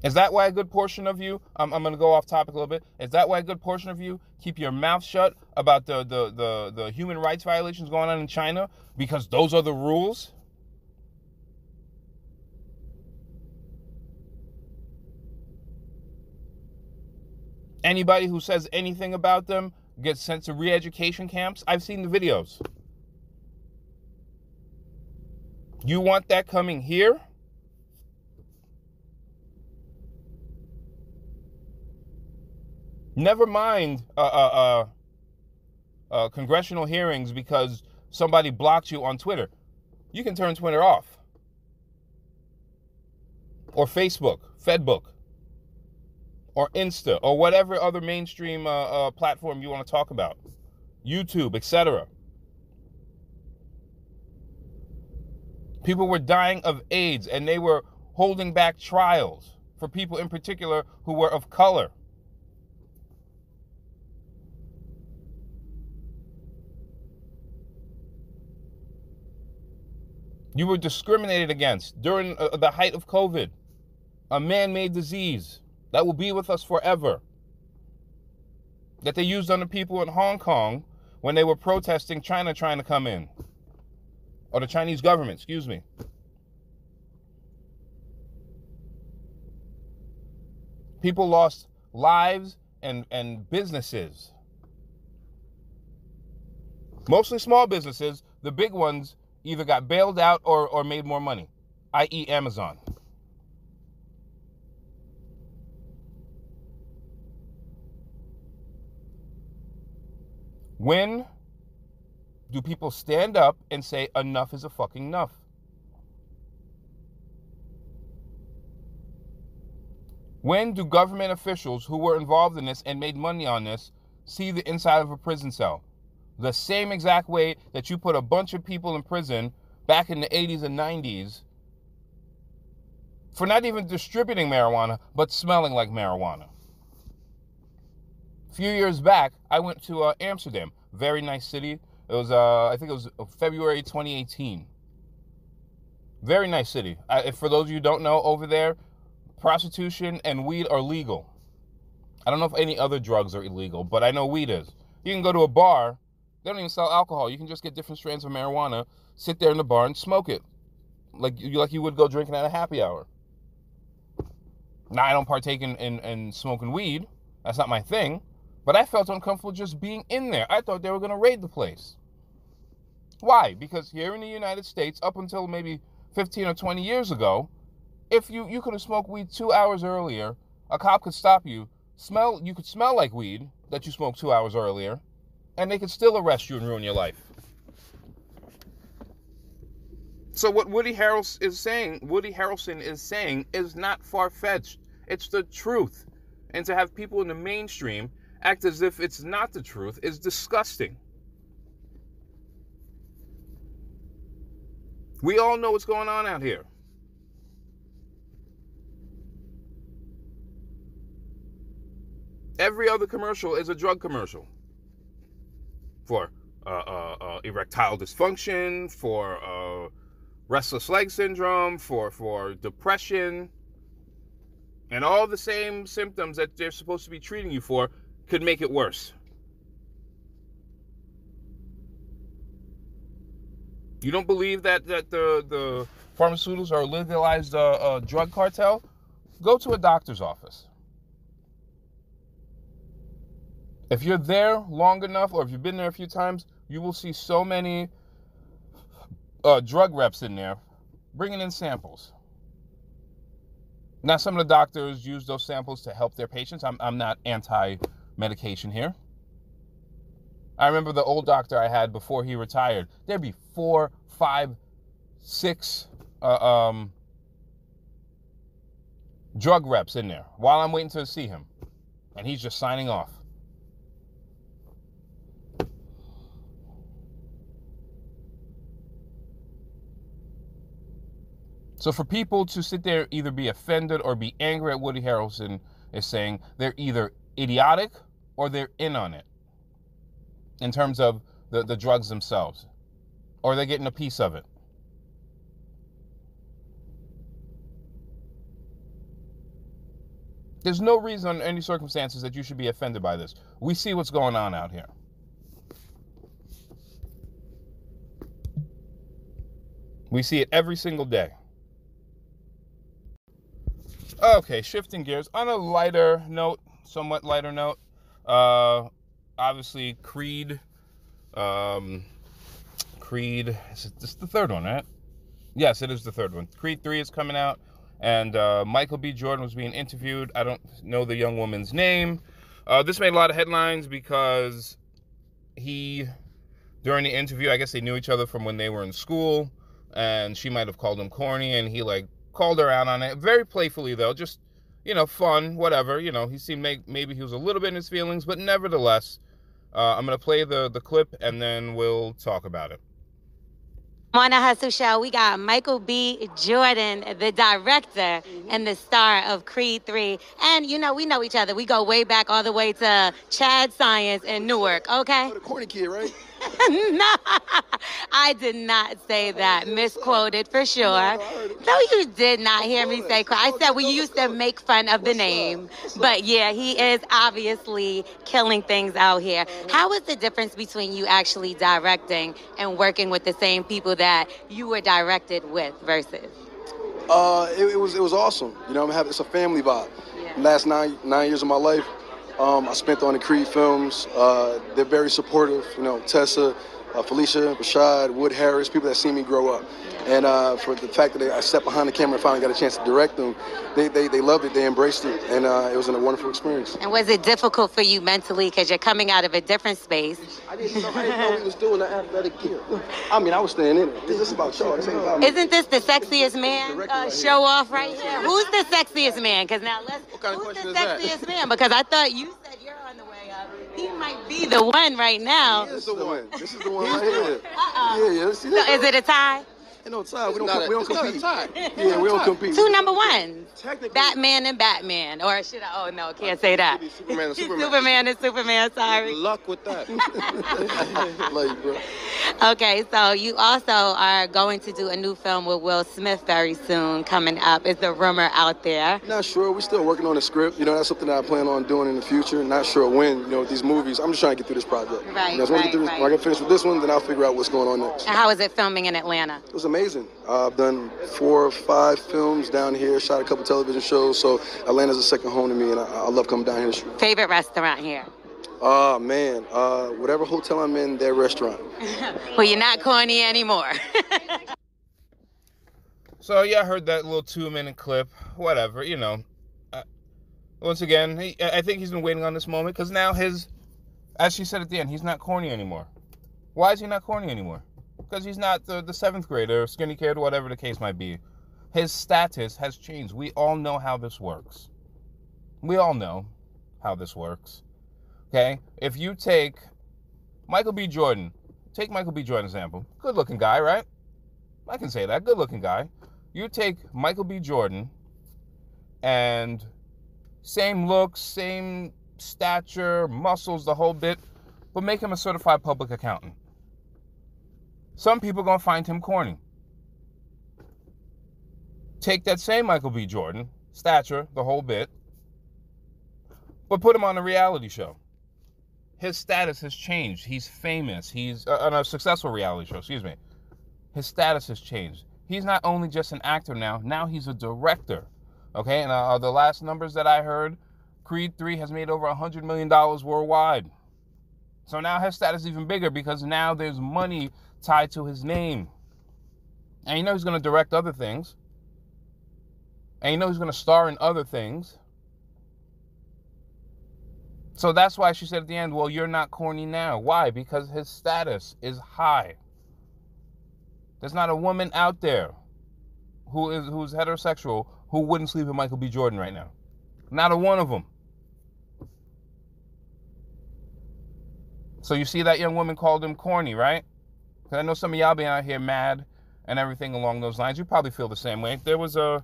Is that why a good portion of you, I'm going to go off topic a little bit, is that why a good portion of you keep your mouth shut about the human rights violations going on in China? Because those are the rules? Anybody who says anything about them gets sent to re-education camps? I've seen the videos. You want that coming here? Never mind congressional hearings because somebody blocked you on Twitter. You can turn Twitter off. Or Facebook, Fedbook, or Insta, or whatever other mainstream platform you want to talk about. YouTube, etc. People were dying of AIDS, and they were holding back trials for people in particular who were of color. You were discriminated against during the height of COVID, a man-made disease that will be with us forever. that they used on the people in Hong Kong when they were protesting China trying to come in. Or the Chinese government, excuse me. People lost lives and businesses. Mostly small businesses. The big ones either got bailed out or made more money, i.e. Amazon. When do people stand up and say enough is a fucking enough? When do government officials who were involved in this and made money on this see the inside of a prison cell? The same exact way that you put a bunch of people in prison back in the 80s and 90s for not even distributing marijuana, but smelling like marijuana. A few years back, I went to Amsterdam. Very nice city. It was, I think it was February 2018. Very nice city. For those of you who don't know, over there, prostitution and weed are legal. I don't know if any other drugs are illegal, but I know weed is. You can go to a bar. They don't even sell alcohol. You can just get different strands of marijuana, sit there in the bar and smoke it. Like you would go drinking at a happy hour. Now, I don't partake in smoking weed. That's not my thing. But I felt uncomfortable just being in there. I thought they were going to raid the place. Why? Because here in the United States, up until maybe 15 or 20 years ago, if you could have smoked weed 2 hours earlier, a cop could stop you. You could smell like weed that you smoked 2 hours earlier, and they could still arrest you and ruin your life. So what Woody Harrelson is saying is not far-fetched. It's the truth. And to have people in the mainstream act as if it's not the truth is disgusting. We all know what's going on out here. Every other commercial is a drug commercial. For erectile dysfunction, for restless leg syndrome, for depression, and all the same symptoms that they're supposed to be treating you for could make it worse. You don't believe that the pharmaceuticals are a legalized drug cartel? Go to a doctor's office. If you're there long enough, or if you've been there a few times, you will see so many drug reps in there bringing in samples. Now, some of the doctors use those samples to help their patients. I'm not anti-medication here. I remember the old doctor I had before he retired. There'd be 4, 5, 6 drug reps in there while I'm waiting to see him. And he's just signing off. So for people to sit there, either be offended or be angry at Woody Harrelson is saying, they're either idiotic or they're in on it in terms of the drugs themselves, or they're getting a piece of it. There's no reason under any circumstances that you should be offended by this. We see what's going on out here. We see it every single day. Okay, shifting gears. On a lighter note, somewhat lighter note, obviously Creed, is this the third one, right? Yes, it is the third one. Creed 3 is coming out, and Michael B. Jordan was being interviewed. I don't know the young woman's name. This made a lot of headlines because during the interview, I guess they knew each other from when they were in school, and she might have called him corny, and he called her out on it, very playfully though, just, fun, whatever, he seemed maybe he was a little bit in his feelings, but nevertheless, I'm going to play the clip and then we'll talk about it. On the Hustle Show, we got Michael B. Jordan, the director and the star of Creed 3. And, we know each other. We go way back all the way to Chad Science in Newark, okay? The corny kid, right? No, I did not say that. Misquoted for sure. No, you did not hear me say I said we used to make fun of the name. But yeah, he is obviously killing things out here. How is the difference between you actually directing and working with the same people that you were directed with versus? It was awesome. You know, it's a family vibe. Yeah. Last nine years of my life, I spent on the Creed films. They're very supportive. You know, Tessa, Felicia, Rashad, Wood Harris, people that see me grow up. And for the fact that I stepped behind the camera and finally got a chance to direct them, they loved it, they embraced it, and it was a wonderful experience. And was it difficult for you mentally because you're coming out of a different space? I didn't know he was doing the athletic gear. I mean, I was staying in it. This is about y'all. This ain't about me. Isn't this the sexiest man show off right here? Who's the sexiest man? Because now who's the sexiest man? Because I thought you said you're on the way up. He might be the one right now. He is the one. This is the one right here. Yeah. See, so is it a tie? No tie. We don't compete. Yeah, we don't compete. Two number ones. Batman and Batman. Or should I? Oh, no, can't say that. Superman and Superman. Superman and Superman, sorry. Good luck with that. Love you, bro. Okay, so you also are going to do a new film with Will Smith very soon coming up. Is the rumor out there? Not sure. We're still working on the script. You know, that's something that I plan on doing in the future. Not sure when, you know, with these movies. I'm just trying to get through this project. Right, you know, when I get finished with this one, then I'll figure out what's going on next. And how is it filming in Atlanta? It was amazing. I've done 4 or 5 films down here, shot a couple television shows, so Atlanta's a second home to me, and I love coming down here to shoot. Favorite restaurant here? Man, whatever hotel I'm in, their restaurant. Well, you're not corny anymore. So, yeah, I heard that little 2-minute clip, whatever, you know. Once again, I think he's been waiting on this moment, because now as she said at the end, he's not corny anymore. Why is he not corny anymore? Because he's not the 7th grader, skinny kid, whatever the case might be. His status has changed. We all know how this works. We all know how this works. Okay? If you take Michael B. Jordan, take Michael B. Jordan example. Good-looking guy, right? I can say that. Good-looking guy. You take Michael B. Jordan and same looks, same stature, muscles, the whole bit, but make him a certified public accountant. Some people are going to find him corny. Take that same Michael B. Jordan, stature, the whole bit, but put him on a reality show. His status has changed. He's famous. He's on a successful reality show, excuse me. His status has changed. He's not only just an actor now he's a director. Okay, and the last numbers that I heard, Creed 3 has made over $100 million worldwide. So now his status is even bigger because now there's money tied to his name. And you know he's going to direct other things. And you know he's going to star in other things. So that's why she said at the end, well, you're not corny now. Why? Because his status is high. There's not a woman out there who's heterosexual who wouldn't sleep with Michael B. Jordan right now. Not a one of them. So you see that young woman called him corny, right? Because I know some of y'all being out here mad and everything along those lines. You probably feel the same way. There was a,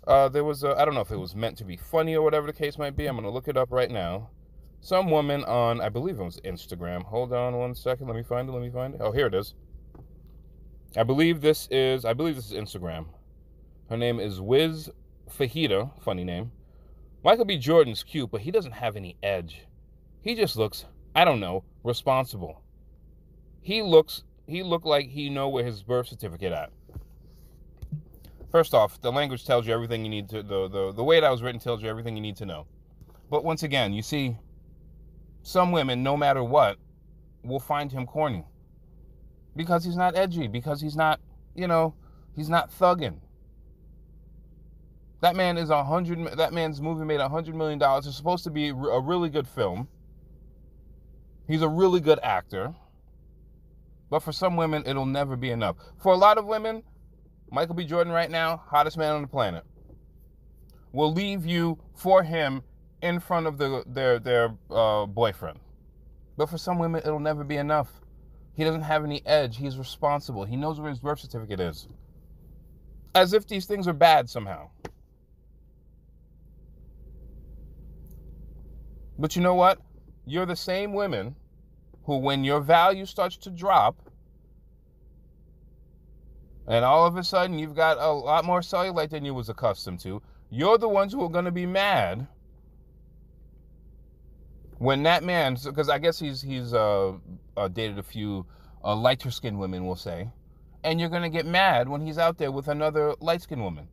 I don't know if it was meant to be funny or whatever the case might be. I'm going to look it up right now. Some woman on, I believe it was Instagram. Hold on one second. Let me find it. Oh, here it is. I believe this is Instagram. Her name is Wiz Fajita. Funny name. Michael B. Jordan's cute, but he doesn't have any edge. He just looks, I don't know, responsible. He looked like he know where his birth certificate at. First off, the language tells you everything you need to, the way that was written tells you everything you need to know. But once again, you see, some women, no matter what, will find him corny. Because he's not edgy, because he's not, he's not thugging. That man's movie made $100 million. It's supposed to be a really good film. He's a really good actor. But for some women, it'll never be enough. For a lot of women, Michael B. Jordan right now, hottest man on the planet, will leave you for him in front of their boyfriend. But for some women, it'll never be enough. He doesn't have any edge. He's responsible. He knows where his birth certificate is. As if these things are bad somehow. But you know what? You're the same women who, when your value starts to drop, and all of a sudden you've got a lot more cellulite than you was accustomed to, you're the ones who are going to be mad when that man, because I guess he's dated a few lighter-skinned women, we'll say, and you're going to get mad when he's out there with another light-skinned woman.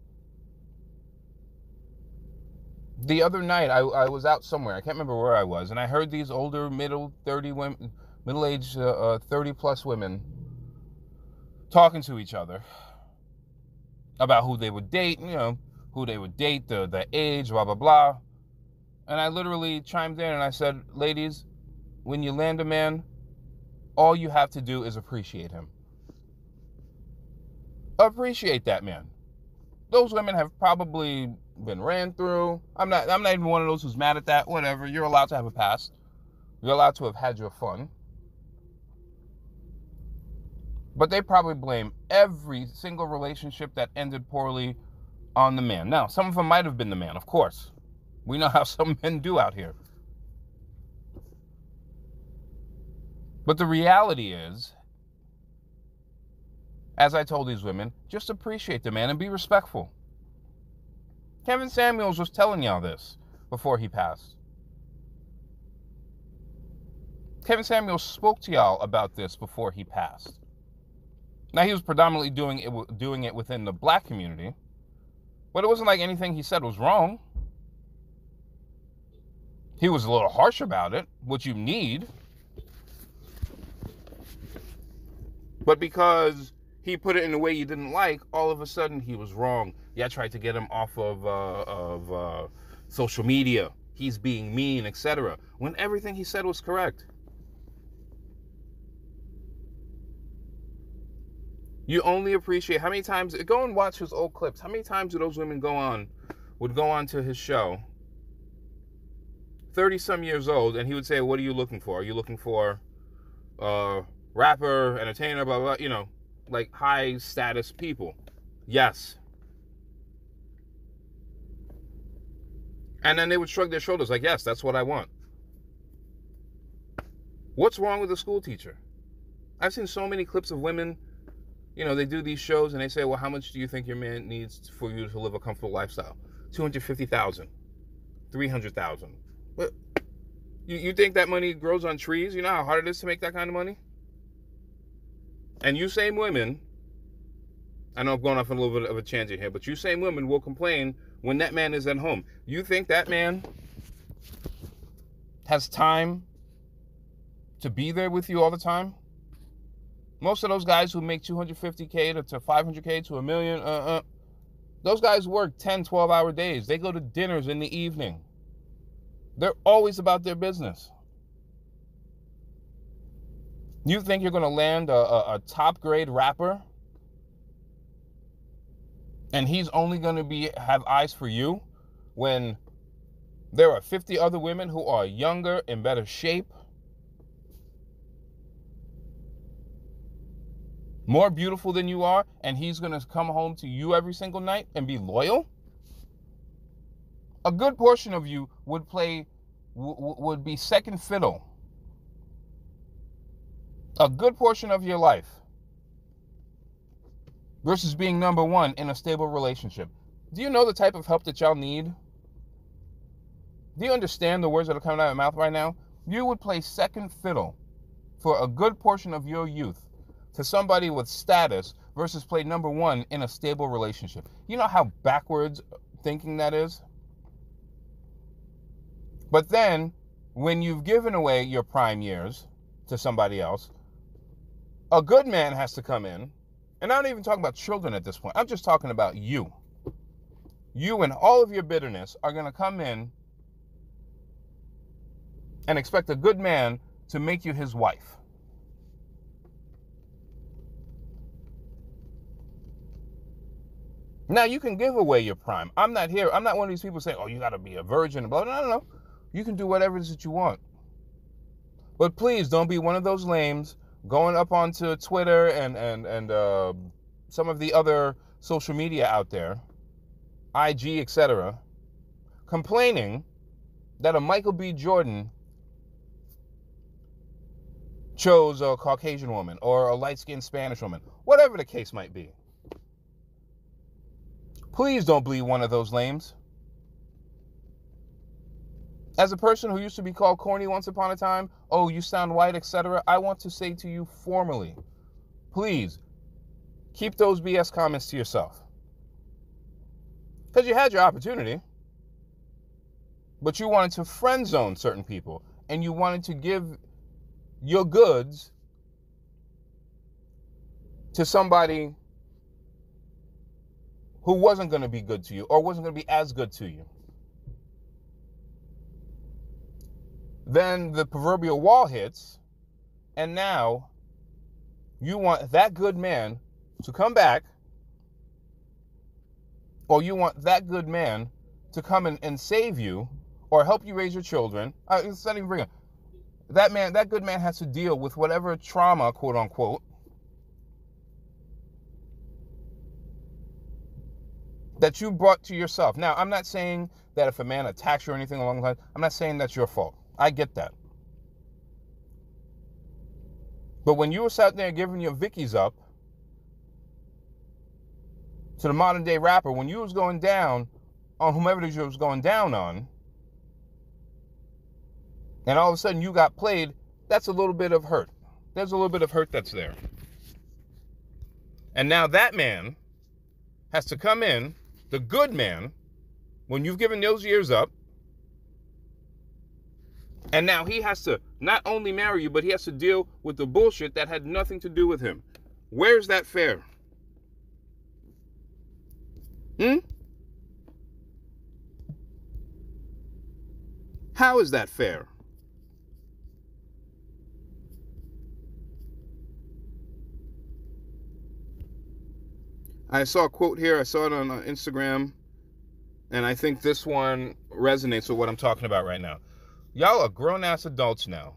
The other night, I was out somewhere. I can't remember where I was, and I heard these older, middle-aged, 30-plus women talking to each other about who they would date, who they would date, the age, blah, blah, blah. And I literally chimed in and I said, ladies, when you land a man, all you have to do is appreciate him. Appreciate that man. Those women have probably been ran through. I'm not even one of those who's mad at that. Whatever. You're allowed to have a past. You're allowed to have had your fun. But they probably blame every single relationship that ended poorly on the man. Now, some of them might have been the man, of course. We know how some men do out here. But the reality is, as I told these women, just appreciate the man and be respectful. Kevin Samuels was telling y'all this before he passed. Kevin Samuels spoke to y'all about this before he passed. Now, he was predominantly doing it within the black community, but it wasn't like anything he said was wrong. He was a little harsh about it, which you need. But because he put it in a way you didn't like, all of a sudden he was wrong. Yeah, I tried to get him off of social media. He's being mean, etc. When everything he said was correct. You only appreciate, how many times, go and watch his old clips. How many times do those women would go on to his show, 30-some years old, and he would say, what are you looking for? Are you looking for rapper, entertainer, blah, blah, blah, like high-status people? Yes. And then they would shrug their shoulders like, yes, that's what I want. What's wrong with a school teacher? I've seen so many clips of women, they do these shows and they say, well, how much do you think your man needs for you to live a comfortable lifestyle? $250,000, $300,000. But you think that money grows on trees? You know how hard it is to make that kind of money? And you same women, I know I'm going off on a little bit of a tangent here, but you same women will complain when that man is at home. You think that man has time to be there with you all the time? Most of those guys who make $250K to $500K to $1 million, those guys work 10, 12-hour days. They go to dinners in the evening. They're always about their business. You think you're going to land a top-grade rapper and he's only going to have eyes for you when there are 50 other women who are younger, in better shape, more beautiful than you are, and he's going to come home to you every single night and be loyal? A good portion of you would be second fiddle. A good portion of your life versus being number one in a stable relationship. Do you know the type of help that y'all need? Do you understand the words that are coming out of my mouth right now? You would play second fiddle for a good portion of your youth to somebody with status versus play number one in a stable relationship. You know how backwards thinking that is? But then, when you've given away your prime years to somebody else, a good man has to come in, and I'm not even talking about children at this point. I'm just talking about you. You and all of your bitterness are going to come in and expect a good man to make you his wife. Now, you can give away your prime. I'm not one of these people saying, oh, you got to be a virgin. Blah, blah, no. You can do whatever it is that you want. But please don't be one of those lames going up onto Twitter and some of the other social media out there, IG, etc., complaining that a Michael B. Jordan chose a Caucasian woman or a light-skinned Spanish woman, whatever the case might be. Please don't believe one of those lames. As a person who used to be called corny once upon a time, oh, you sound white, etc., I want to say to you formally, please, keep those BS comments to yourself. Because you had your opportunity, but you wanted to friend zone certain people, and you wanted to give your goods to somebody who wasn't going to be good to you or wasn't going to be as good to you. Then the proverbial wall hits, and now you want that good man to come back, or you want that good man to come and save you or help you raise your children. It's not even bringing that good man has to deal with whatever trauma, quote unquote, that you brought to yourself. Now, I'm not saying that if a man attacks you or anything along the line, I'm not saying that's your fault. I get that. But when you were sat there giving your Vickies up to the modern day rapper, when you was going down on whomever it is you was going down on, and all of a sudden you got played, that's a little bit of hurt. There's a little bit of hurt that's there. And now that man has to come in, the good man, when you've given those years up, and now he has to not only marry you, but he has to deal with the bullshit that had nothing to do with him. Where's that fair? How is that fair? I saw a quote here. I saw it on Instagram, and I think this one resonates with what I'm talking about right now. Y'all are grown-ass adults now.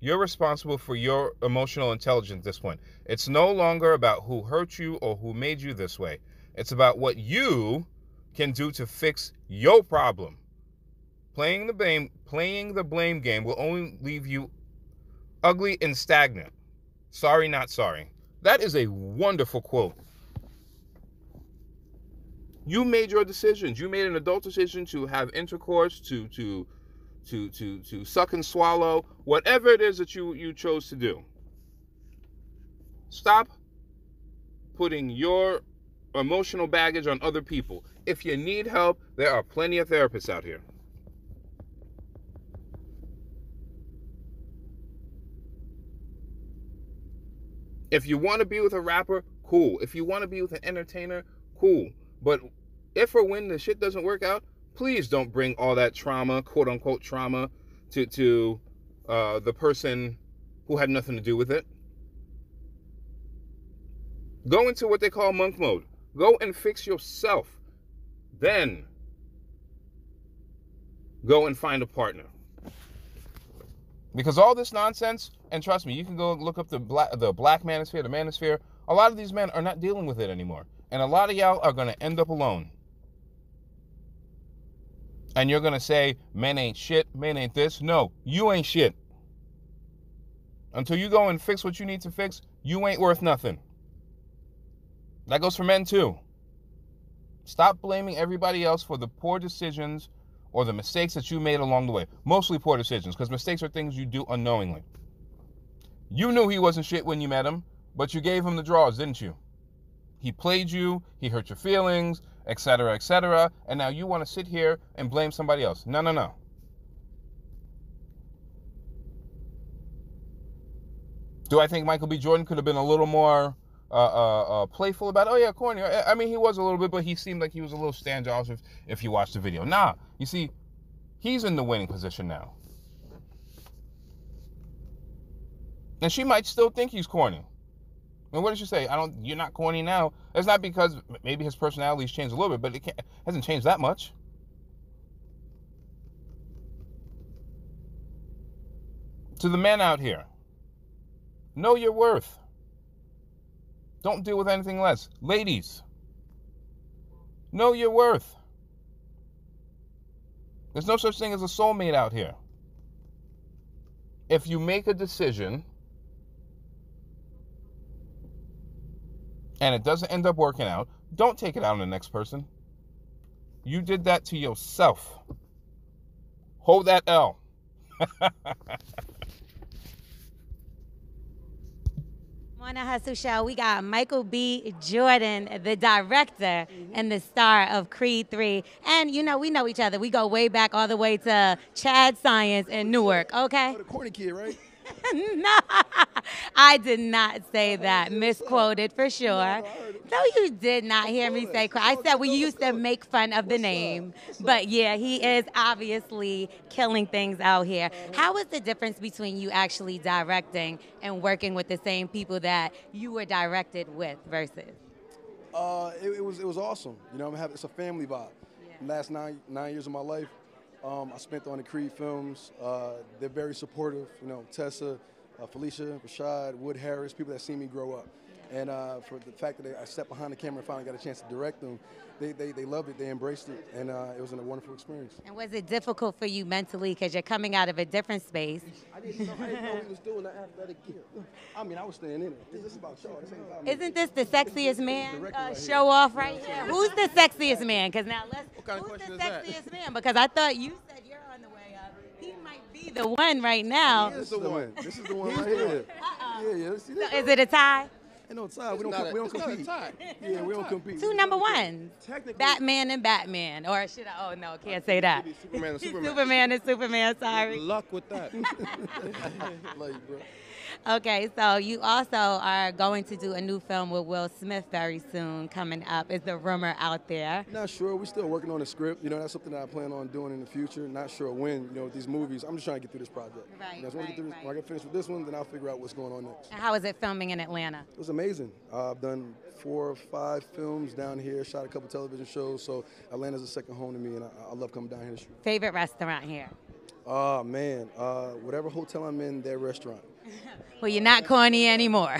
You're responsible for your emotional intelligence at this point. It's no longer about who hurt you or who made you this way. It's about what you can do to fix your problem. Playing the blame game will only leave you ugly and stagnant. Sorry, not sorry. That is a wonderful quote. You made your decisions. You made an adult decision to have intercourse, to suck and swallow, whatever it is that you chose to do. Stop putting your emotional baggage on other people. If you need help, there are plenty of therapists out here. If you want to be with a rapper, cool. If you want to be with an entertainer, cool. But if or when the shit doesn't work out, please don't bring all that trauma, quote unquote trauma, to the person who had nothing to do with it. Go into what they call monk mode. Go and fix yourself. Then go and find a partner. Because all this nonsense, and trust me, you can go look up the black manosphere, the manosphere. A lot of these men are not dealing with it anymore. And a lot of y'all are going to end up alone. And you're going to say, men ain't shit, men ain't this. No, you ain't shit. Until you go and fix what you need to fix, you ain't worth nothing. That goes for men too. Stop blaming everybody else for the poor decisions or the mistakes that you made along the way. Mostly poor decisions, because mistakes are things you do unknowingly. You knew he wasn't shit when you met him, but you gave him the draws, didn't you? He played you, he hurt your feelings, etc., and now you want to sit here and blame somebody else. No. Do I think Michael B. Jordan could have been a little more playful about, oh yeah, corny? I mean, he was a little bit, but he seemed like he was a little standoffish if you watched the video. Nah, you see, he's in the winning position now. And she might still think he's corny. And what did she say? You're not corny now. It's not because maybe his personality's changed a little bit, but it hasn't changed that much. To the men out here, know your worth. Don't deal with anything less. Ladies, know your worth. There's no such thing as a soulmate out here. If you make a decision and it doesn't end up working out, don't take it out on the next person. You did that to yourself. Hold that L. On the Hustle Show, we got Michael B. Jordan, the director and the star of Creed 3. And, you know, we know each other. We go way back all the way to Chad Science in Newark, okay? The corny kid, right? No, I did not say that. Misquoted for sure. No, you did not hear me say I said we used to make fun of the name. But yeah, he is obviously killing things out here. How is the difference between you actually directing and working with the same people that you were directed with versus? It was awesome. You know, it's a family vibe. Yeah. Last nine years of my life, I spent on the Creed films. They're very supportive. You know, Tessa, Felicia, Rashad, Wood Harris, people that see me grow up. And for the fact that I stepped behind the camera and finally got a chance to direct them, they loved it, they embraced it, and it was a wonderful experience. And was it difficult for you mentally because you're coming out of a different space? I didn't know he was doing the athletic gear. I mean, I was staying in it. This is about show. This ain't about me. Isn't this the sexiest man show off right here? Who's the sexiest man? Because now who's the sexiest man? Because I thought you said you're on the way up. He might be the one right now. This is the one. This is the one right here. Yeah. See this? So is it a tie? Ain't no tie. We don't compete. Yeah, we don't compete. Two number ones. Batman and Batman. Or should I? Oh, no, can't say that. Superman and Superman. Superman and Superman, sorry. Good luck with that. Love you, bro. Okay, so you also are going to do a new film with Will Smith very soon coming up. Is the rumor out there? Not sure. We're still working on the script. You know, that's something that I plan on doing in the future. Not sure when, you know, with these movies. I'm just trying to get through this project. Right, When I get finished with this one, then I'll figure out what's going on next. And how is it filming in Atlanta? It was amazing. I've done 4 or 5 films down here, shot a couple television shows, so Atlanta's a second home to me, and I love coming down here to shoot. Favorite restaurant here? Oh, man. Whatever hotel I'm in, their restaurant. Well, you're not corny anymore.